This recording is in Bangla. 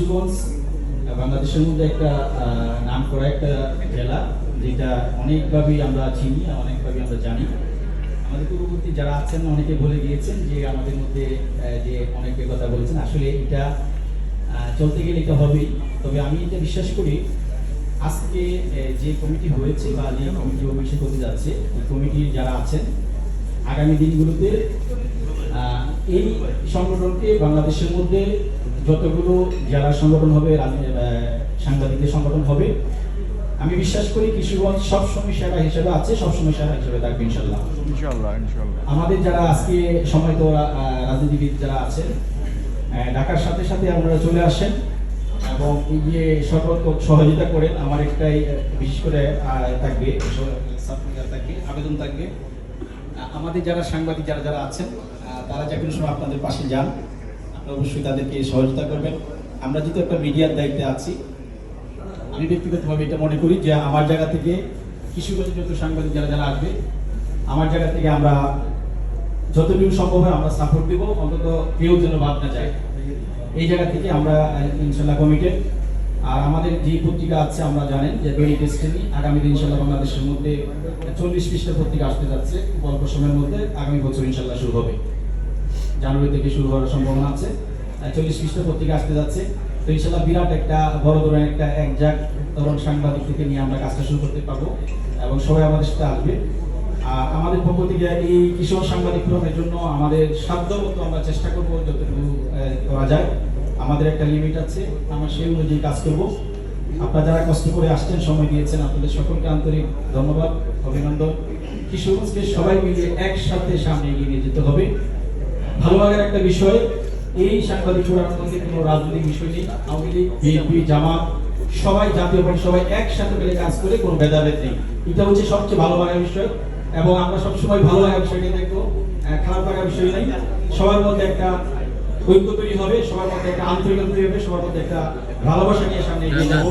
কিশোরগঞ্জ বাংলাদেশের মধ্যে একটা নাম করা একটা জেলা, যেটা অনেকভাবেই আমরা চিনি, অনেকভাবেই আমরা জানি। আমাদের পূর্ববর্তী যারা আছেন অনেকে বলে গিয়েছেন যে আমাদের মধ্যে যে অনেকে কথা বলেছেন, আসলে এটা চলতে গেলে এটা হবেই। তবে আমি এটা বিশ্বাস করি, আজকে যে কমিটি হয়েছে বা যে কমিটি অভিষেক হতে যাচ্ছে, এই কমিটির যারা আছেন আগামী দিনগুলোতে এই সংগঠনকে বাংলাদেশের মধ্যে যতগুলো যারা সংগঠন হবে, সাংবাদিকদের সংগঠন হবে, আমি বিশ্বাস করি কিশোরগঞ্জ সবসময় সেরা হিসেবে আছে, সবসময় সেরা হিসেবে থাকবে ইনশাল্লাহ। আমাদের যারা আজকে সময় তো রাজনীতিবিদ যারা আছেন, ঢাকার সাথে সাথে আপনারা চলে আসেন এবং এই যে সকল সহযোগিতা করেন। আমার একটাই বিশেষ করে থাকবে আবেদন থাকবে, আমাদের যারা সাংবাদিক যারা আছেন তারা যে কোনো সময় আপনাদের পাশে যান, আপনারা অবশ্যই তাদেরকে সহযোগিতা করবেন। আমরা যেহেতু একটা মিডিয়ার দায়িত্বে আছি, আমি ব্যক্তিগতভাবে এটা মনে করি যে আমার জায়গা থেকে কিশোরগঞ্জের যত সাংবাদিক যারা আসবে, আমার জায়গা থেকে আমরা যতটুকু সম্ভব হয় আমরা সাপোর্ট দেব, অন্তত কেউ যেন বাদ না যায়। এই জায়গা থেকে আমরা ইনশাল্লাহ কমিটেড। আর আমাদের যে পত্রিকা আছে, আমরা জানেন যে দৈনিক ডেস্টিনি আগামী দিন ইনশাল্লাহ বাংলাদেশের মধ্যে 40 পৃষ্ঠার পত্রিকা আসতে যাচ্ছে, অল্প সময়ের মধ্যে আগামী বছর ইনশাল্লাহ শুরু হবে, জানুয়ারি থেকে শুরু হওয়ার সম্ভাবনা আছে। 40 পৃষ্ঠার পত্রিকা আসতে যাচ্ছে, তো ইনশাল্লাহ বিরাট একটা বড় ধরনের একটা একজাক তরুণ সাংবাদিক থেকে নিয়ে আমরা কাজটা শুরু করতে পারবো এবং সবাই আমাদের সাথে আসবে। আর আমাদের পক্ষ থেকে এই কিশোর সাংবাদিক ফোরামের জন্য আমাদের সাধ্য মতো আমরা চেষ্টা করবো যতটুকু করা যায়। আমাদের একটা লিমিট আছে, আমরা সেই অনুযায়ী কাজ করব। আপনারা যারা কষ্ট করে আসছেন, সময় দিয়েছেন, আপনাদের সকলকে আন্তরিক ধন্যবাদ, অভিনন্দন। কিশোরগঞ্জকে সবাই মিলে একসাথে সামনে এগিয়ে নিয়ে যেতে হবে। ভালো লাগার একটা বিষয়, এই সাংবাদিক ফোরামের মধ্যে কোনো রাজনৈতিক বিষয় নেই। আওয়ামী লীগ, বিএনপি, জামাত সবাই, জাতীয় পার্টি সবাই একসাথে মিলে কাজ করে, কোনো ভেদাভেদ নেই। এটা হচ্ছে সবচেয়ে ভালো লাগার বিষয় এবং আমরা সবসময় ভালো লাগার বিষয়টা দেখবো, খারাপ লাগার বিষয় নেই। সবার মধ্যে একটা ঐক্য তৈরি হবে, সবার মধ্যে একটা আন্তরিকতা তৈরি হবে, সবার মধ্যে একটা ভালোবাসা নিয়ে সামনে এগিয়ে যাবো।